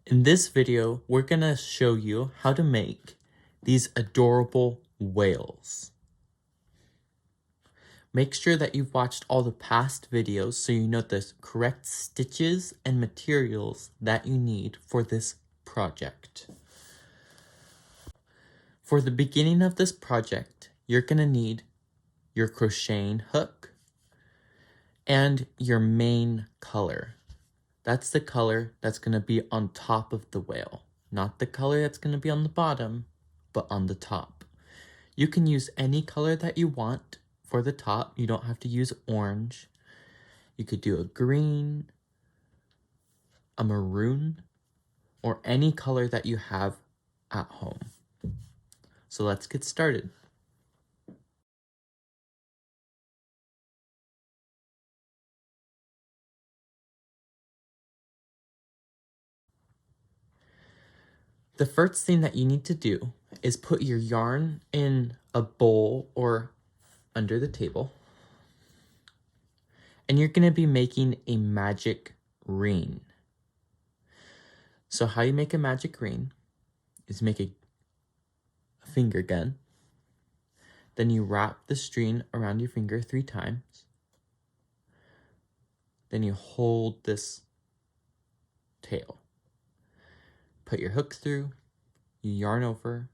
In this video, we're gonna show you how to make these adorable whales. Make sure that you've watched all the past videos so you know the correct stitches and materials that you need for this project. For the beginning of this project, you're gonna need your crocheting hook and your main color. That's the color that's going to be on top of the whale, not the color that's going to be on the bottom, but on the top. You can use any color that you want for the top. You don't have to use orange. You could do a green, a maroon, or any color that you have at home. So let's get started. The first thing that you need to do is put your yarn in a bowl or under the table. And you're going to be making a magic ring. So how you make a magic ring is make a finger gun. Then you wrap the string around your finger 3 times. Then you hold this tail. Put your hook through, you yarn over,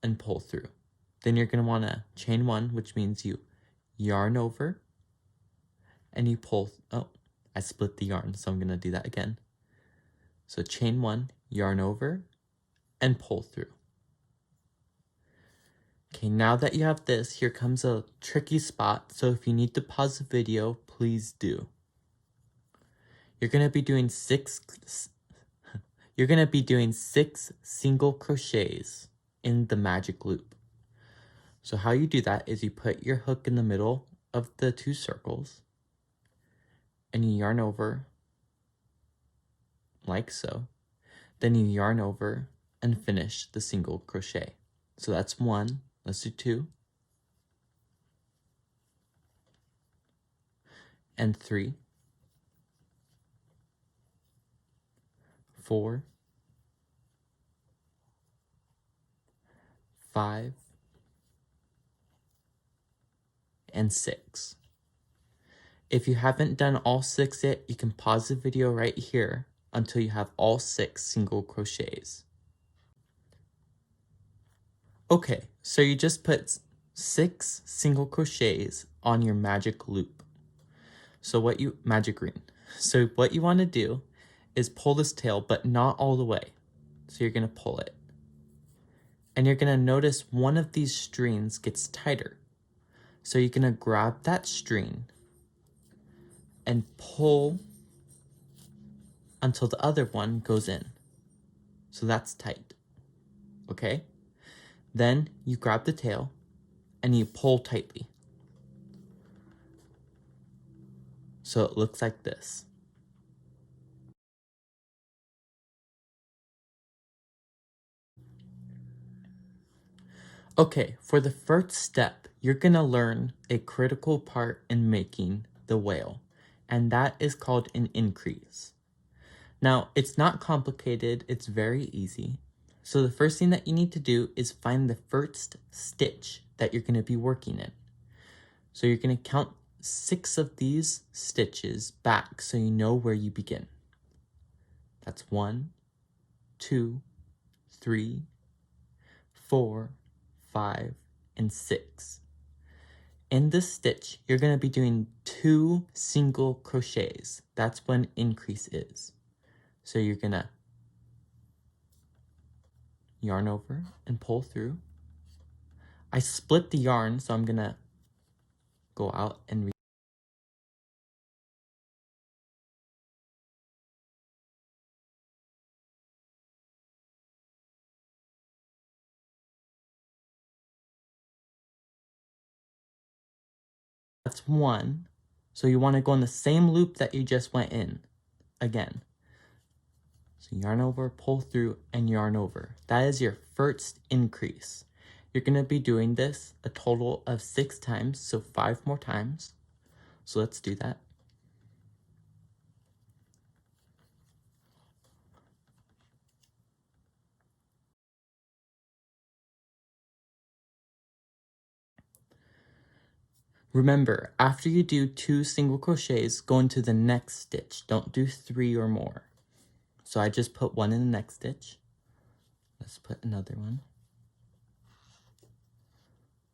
and pull through. Then you're going to want to chain 1, which means you yarn over, and you pull. Oh, I split the yarn, so I'm going to do that again. So chain 1, yarn over, and pull through. Okay, now that you have this, here comes a tricky spot, so if you need to pause the video, please do. You're going to be doing 6 single crochets in the magic loop. So how you do that is you put your hook in the middle of the 2 circles and you yarn over like so. Then you yarn over and finish the single crochet. So that's 1. Let's do 2. And 3. 4. 5. And 6. If you haven't done all 6 yet, you can pause the video right here until you have all 6 single crochets. Okay, so you just put 6 single crochets on your magic loop. Magic ring. So what you want to do is pull this tail, but not all the way. So you're going to pull it. And you're going to notice one of these strings gets tighter. So you're going to grab that string and pull until the other one goes in. So that's tight. Okay? Then you grab the tail and you pull tightly. So it looks like this. Okay, for the first step, you're gonna learn a critical part in making the whale, and that is called an increase. Now, it's not complicated, it's very easy. So the first thing that you need to do is find the first stitch that you're gonna be working in. So you're gonna count 6 of these stitches back so you know where you begin. That's 1, 2, 3, 4, 5, and 6. In this stitch, you're going to be doing 2 single crochets. That's when increase is. So you're going to yarn over and pull through. I split the yarn, so I'm going to go out and that's 1. So you want to go in the same loop that you just went in again. So yarn over, pull through, and yarn over. That is your first increase. You're going to be doing this a total of 6 times, so 5 more times. So let's do that. Remember, after you do 2 single crochets, go into the next stitch. Don't do 3 or more. So I just put 1 in the next stitch. Let's put another one.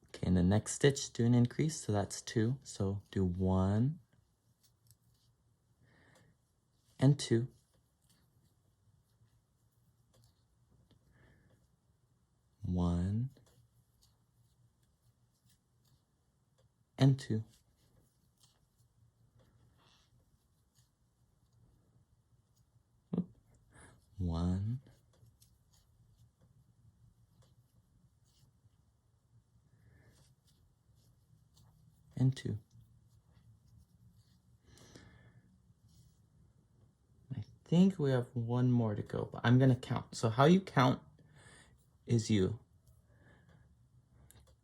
Okay, in the next stitch, do an increase, so that's 2. So do 1 and 2. 1 and 2. 1 and 2. I think we have one more to go, but I'm going to count. So how you count is you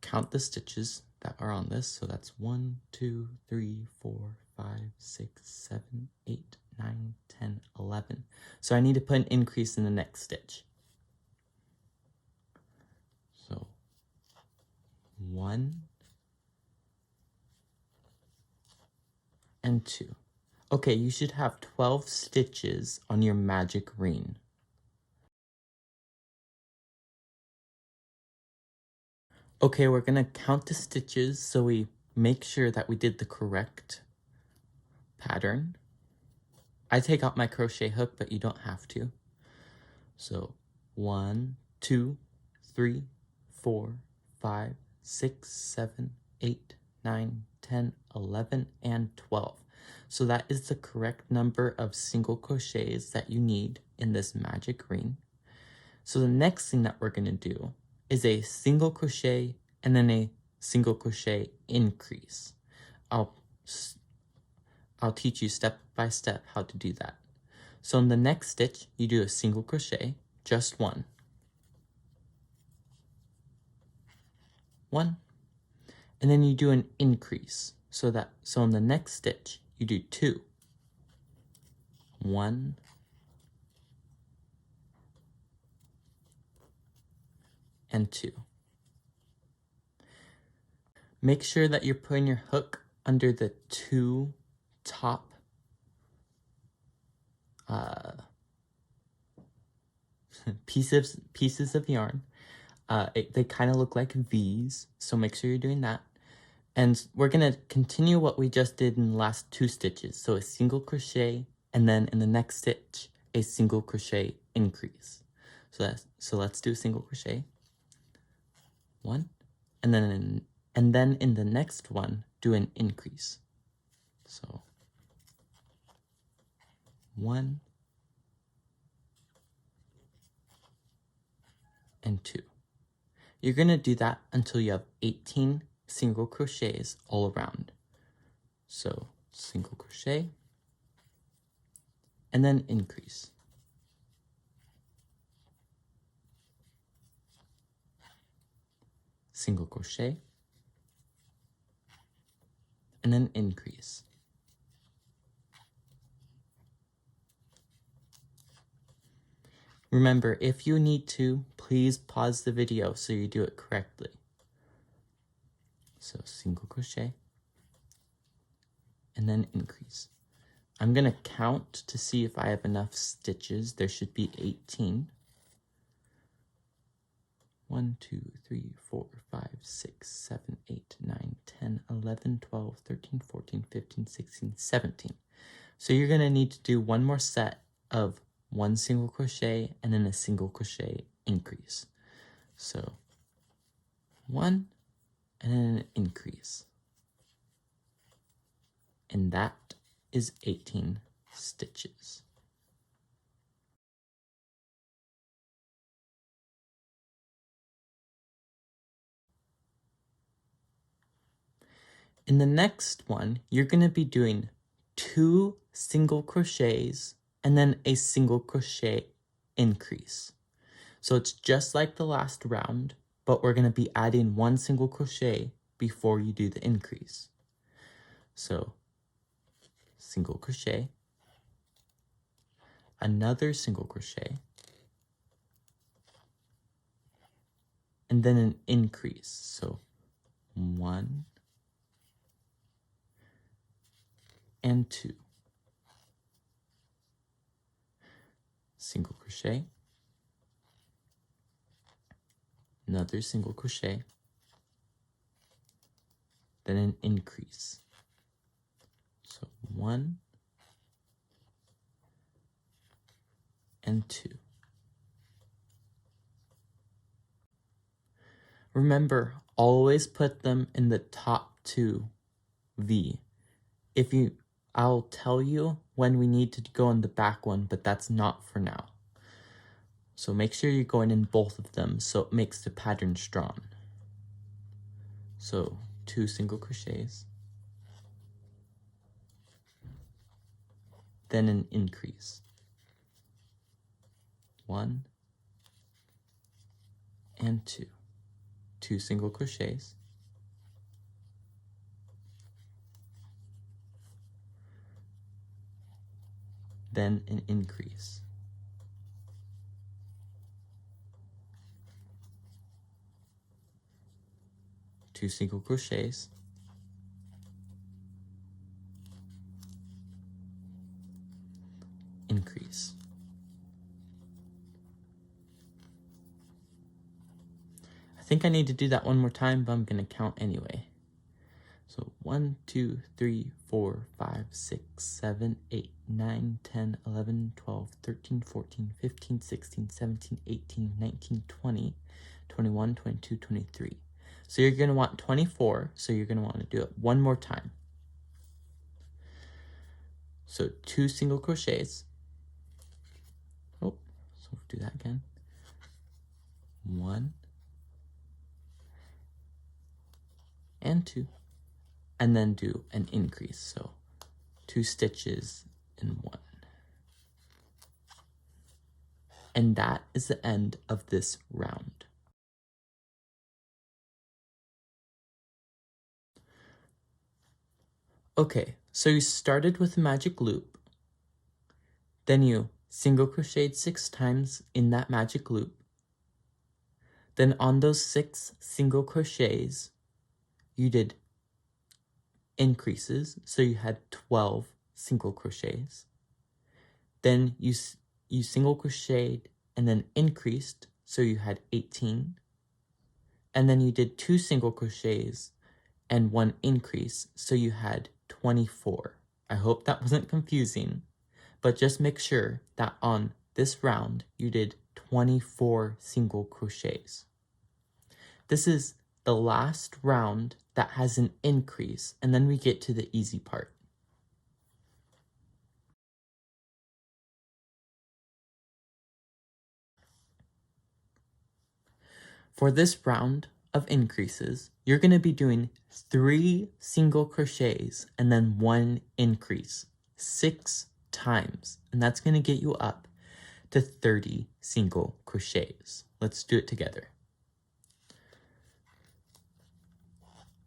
count the stitches that are on this. So that's 1, 2, 3, 4, 5, 6, 7, 8, 9, 10, 11. So I need to put an increase in the next stitch. So 1 and 2. Okay, you should have 12 stitches on your magic ring. Okay, we're gonna count the stitches so we make sure that we did the correct pattern. I take out my crochet hook, but you don't have to. So 1, 2, 3, 4, 5, 6, 7, 8, 9, 10, 11, and 12. So that is the correct number of single crochets that you need in this magic ring. So the next thing that we're gonna do is a single crochet and then a single crochet increase. I'll teach you step by step how to do that. So in the next stitch, you do a single crochet, just one. 1. And then you do an increase. So in the next stitch, you do 2. 1 and 2. Make sure that you're putting your hook under the 2 top pieces of yarn. They kind of look like V's, so make sure you're doing that. And we're going to continue what we just did in the last 2 stitches. So a single crochet, and then in the next stitch, a single crochet increase. So let's do a single crochet. 1, and then in the next one, do an increase. So 1 and 2. You're going to do that until you have 18 single crochets all around. So single crochet and then increase. Single crochet and then increase. Remember, if you need to, please pause the video so you do it correctly. So single crochet and then increase. I'm going to count to see if I have enough stitches. There should be 18. 1, 2, 3, 4, 5, 6, 7, 8, 9, 10, 11, 12, 13, 14, 15, 16, 17. So you're going to need to do one more set of 1 single crochet and then a single crochet increase. So 1 and then an increase. And that is 18 stitches. In the next one, you're going to be doing 2 single crochets and then a single crochet increase. So it's just like the last round, but we're going to be adding 1 single crochet before you do the increase. So single crochet, another single crochet, and then an increase. So 1 and 2. Single crochet, another single crochet, then an increase. So 1 and 2. Remember, always put them in the top 2 V. I'll tell you when we need to go in the back one, but that's not for now. So make sure you're going in both of them so it makes the pattern strong. So 2 single crochets, then an increase. 1 and 2. 2 single crochets, then an increase. 2 single crochets, increase. I think I need to do that one more time, but I'm going to count anyway. So 1, 2, 3, 4, 5, 6, 7, 8, 9, 10, 11, 12, 13, 14, 15, 16, 17, 18, 19, 20, 21, 22, 23. So you're going to want 24, so you're going to want to do it one more time. So 2 single crochets. Oh, so we'll do that again. 1 and 2. And then do an increase. So 2 stitches in 1. And that is the end of this round. Okay, so you started with a magic loop. Then you single crocheted 6 times in that magic loop. Then on those 6 single crochets, you did increases, so you had 12 single crochets. Then you single crocheted and then increased, so you had 18. And then you did 2 single crochets and 1 increase, so you had 24. I hope that wasn't confusing, but just make sure that on this round you did 24 single crochets. This is the last round that has an increase, and then we get to the easy part. For this round of increases, you're going to be doing 3 single crochets and then 1 increase 6 times, and that's going to get you up to 30 single crochets. Let's do it together.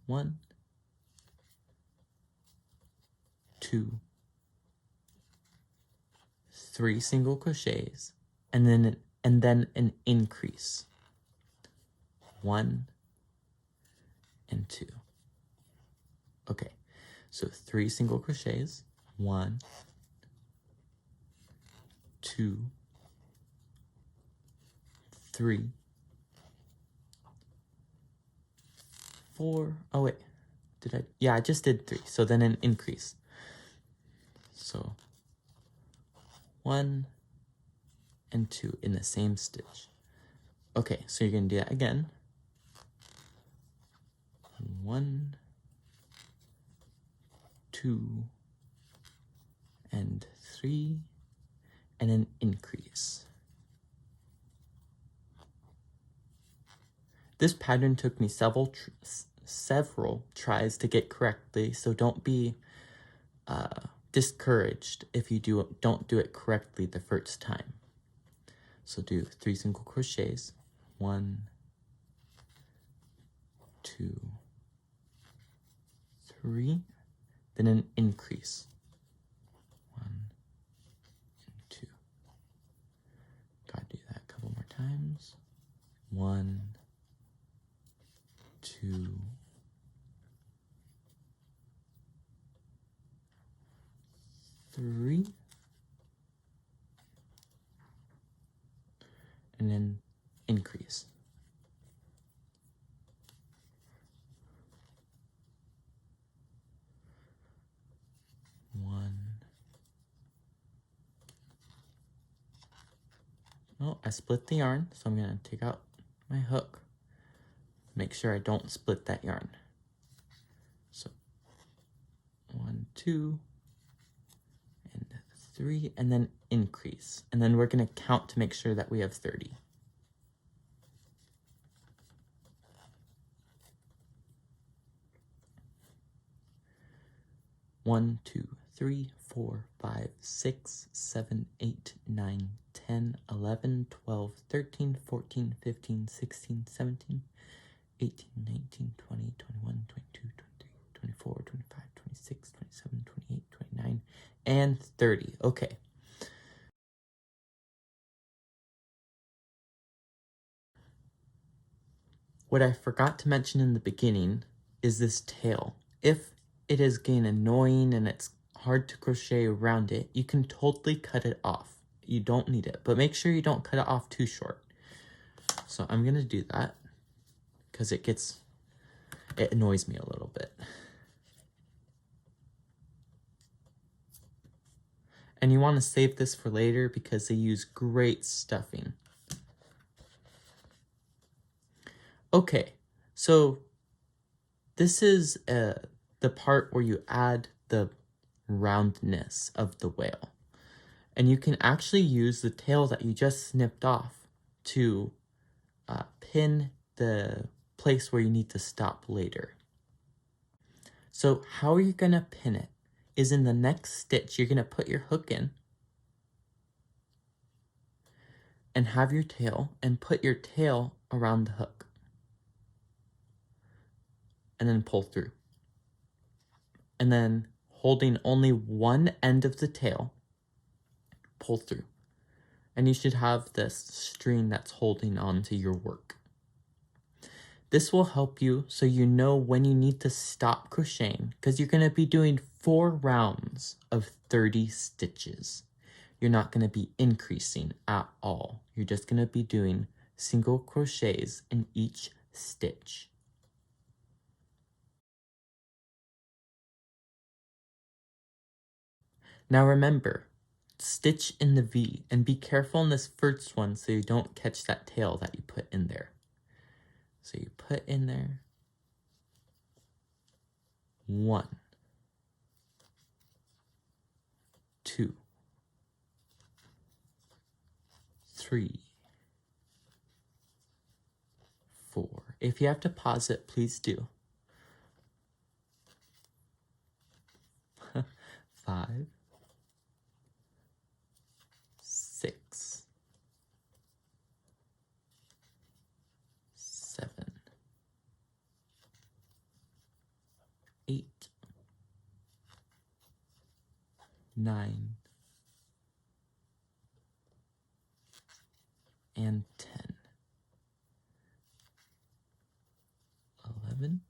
1, 2, 3 single crochets, and then an increase. 1 and 2. Okay, so 3 single crochets. 1, 2, 3, 4. Oh wait, I just did 3. So then an increase. So 1 and 2 in the same stitch. Okay, so you're going to do that again. 1, 2, and 3, and an increase. This pattern took me several tries to get correctly, so don't be discouraged if you don't do it correctly the first time. So do 3 single crochets. 1, 2, 3, then an increase. 1 and 2. Gotta do that a couple more times. 1, 2, and then increase. One. Oh, I split the yarn, so I'm gonna take out my hook. Make sure I don't split that yarn. So 1, 2, and 3, and then increase. And then we're gonna count to make sure that we have 30. One, 2, 3, 4, 5, 6, 7, 8, 9, 10, 11, 12, 13, 14, 15, 16, 17, 18, 19, 20, 21, 22, 23, 24, 25, 26, 27, 28, 29, and 30. Okay. What I forgot to mention in the beginning is this tail. If it is getting annoying and it's hard to crochet around it, you can totally cut it off. You don't need it, but make sure you don't cut it off too short. So I'm gonna do that because it annoys me a little bit. And you want to save this for later because they use great stuffing. Okay, so this is the part where you add the roundness of the whale. And you can actually use the tail that you just snipped off to pin the place where you need to stop later. So how you're going to pin it is in the next stitch, you're going to put your hook in and have your tail and put your tail around the hook. And then pull through. And then holding only one end of the tail, pull through. And you should have this string that's holding on to your work. This will help you so you know when you need to stop crocheting because you're going to be doing 4 rounds of 30 stitches. You're not going to be increasing at all. You're just going to be doing single crochets in each stitch. Now remember, stitch in the V and be careful in this first one so you don't catch that tail that you put in there. So you put in there 1, 2, 3, 4. If you have to pause it, please do. 5, 6, 7, 8, 9, and 10. 11,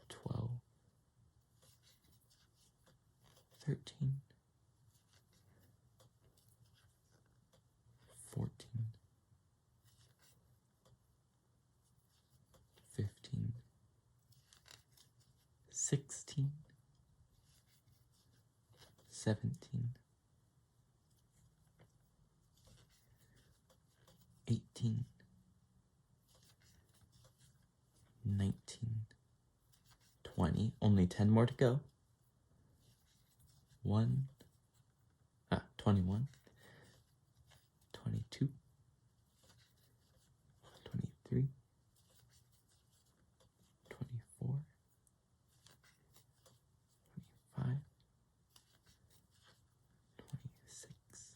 12, 13, 14, 15, 16, 17, 18, 19, 20. Only 10 more to go. 21, 22, 23, 24, 25, 26,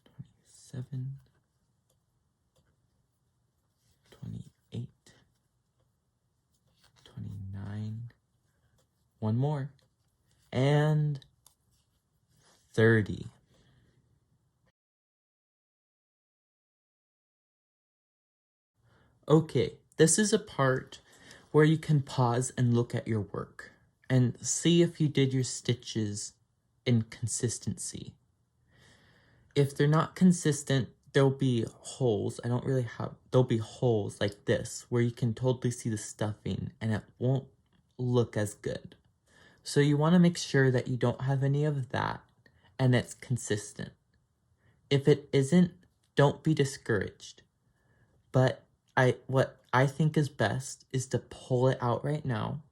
27, 28, 29, one more, and 30. Okay, this is a part where you can pause and look at your work and see if you did your stitches in consistency. If they're not consistent, there'll be holes. There'll be holes like this where you can totally see the stuffing and it won't look as good. So you want to make sure that you don't have any of that and it's consistent. If it isn't, don't be discouraged. But what I think is best is to pull it out right now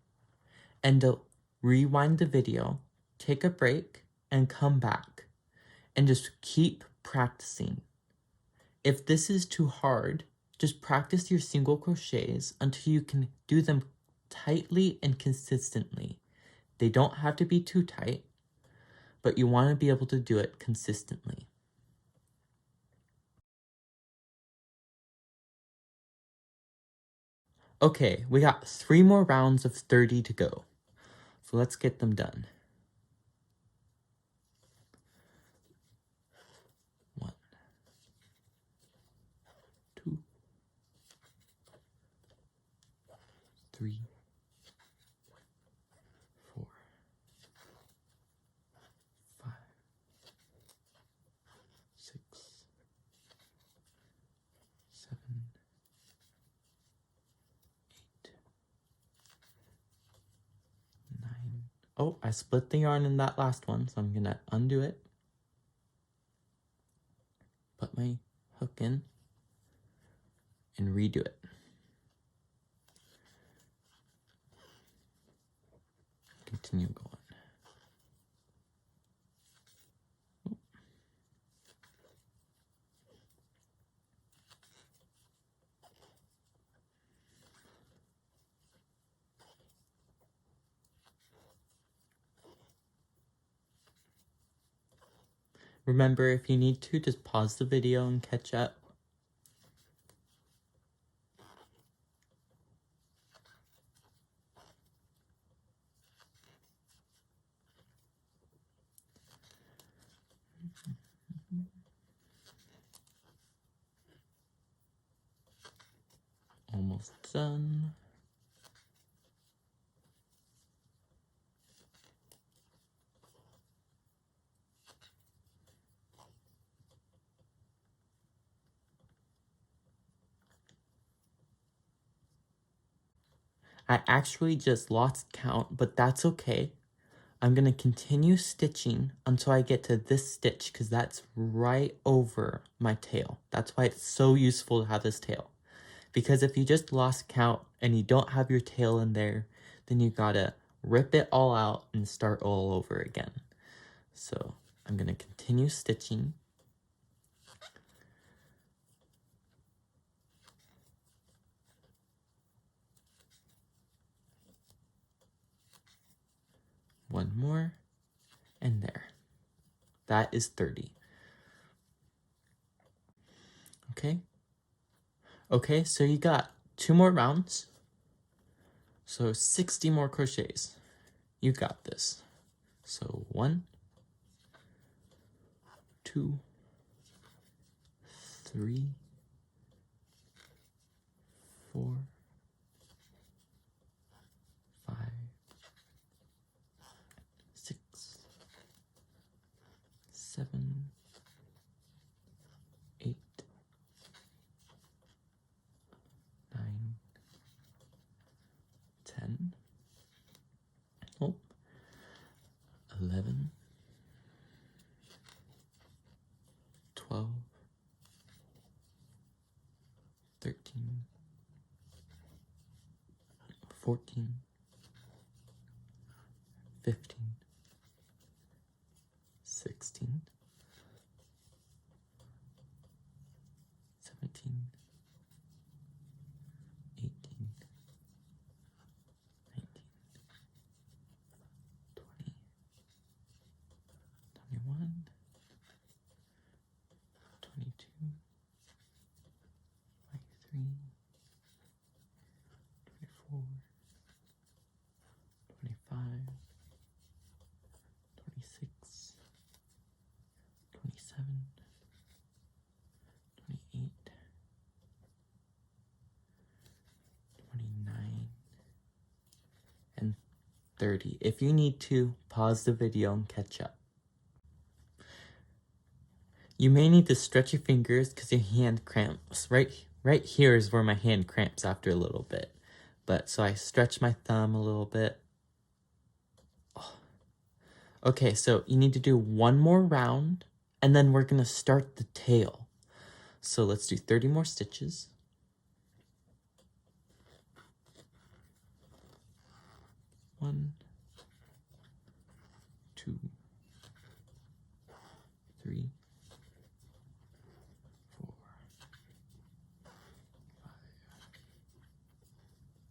and to rewind the video, take a break, and come back. And just keep practicing. If this is too hard, just practice your single crochets until you can do them tightly and consistently. They don't have to be too tight, but you want to be able to do it consistently. Okay, we got 3 more rounds of 30 to go. So let's get them done. 1, 2, 3, 4, 5, 6, 7, 8, 9. Oh, I split the yarn in that last one, so I'm gonna undo it. Put my hook in and redo it. Continue going. Remember, if you need to, just pause the video and catch up. Almost done. I actually just lost count, but that's okay. I'm going to continue stitching until I get to this stitch because that's right over my tail. That's why it's so useful to have this tail. Because if you just lost count and you don't have your tail in there, then you gotta rip it all out and start all over again. So I'm going to continue stitching. One more, and there. That is 30. Okay? Okay, so you got 2 more rounds. So 60 more crochets. You got this. So 1, 2, 3, 4, 5, 6, 7, 8, 9, 10, 11, 12, 13, 14, 15, 16, 17, 18, 19, 20, 21, 22, 23, 24, 25, 26, 27, 28, 29, and 30. If you need to, pause the video and catch up. You may need to stretch your fingers because your hand cramps. Right here is where my hand cramps after a little bit. But so I stretch my thumb a little bit. Oh. Okay, so you need to do one more round and then we're gonna start the tail. So let's do 30 more stitches. 1, 2, 3, 4, 5,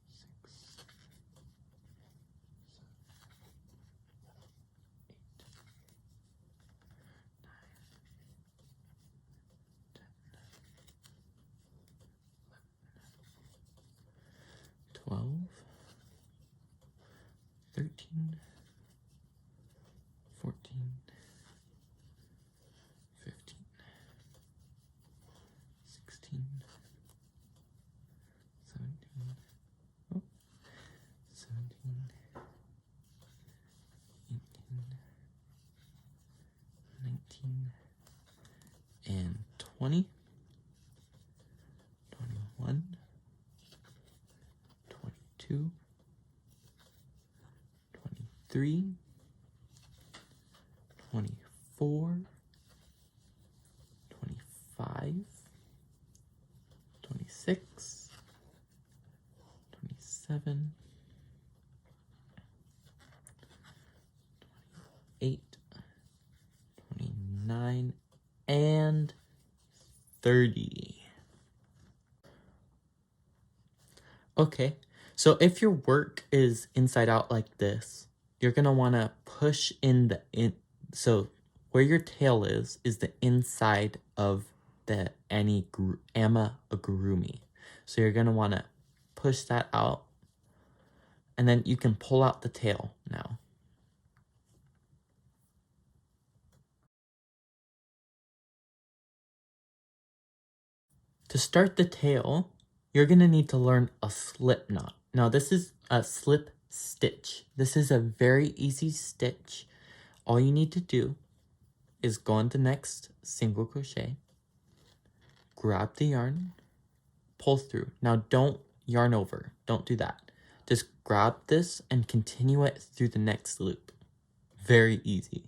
6, 7, 8, 9, 10, 11, 12, 13, 14, 15, 16, 17, oh, 17, 18, 19, and 20, 21, 22, 23, 24, 25, 26, 27, 28, 29, and 30. Okay, so if your work is inside out like this, you're gonna wanna push so where your tail is the inside of the amigurumi. So you're gonna wanna push that out, and then you can pull out the tail now. To start the tail, you're gonna need to learn a slip knot. Now this is a slip stitch. This is a very easy stitch. All you need to do is go on the next single crochet, grab the yarn, pull through. Now don't yarn over, don't do that. Just grab this and continue it through the next loop. Very easy.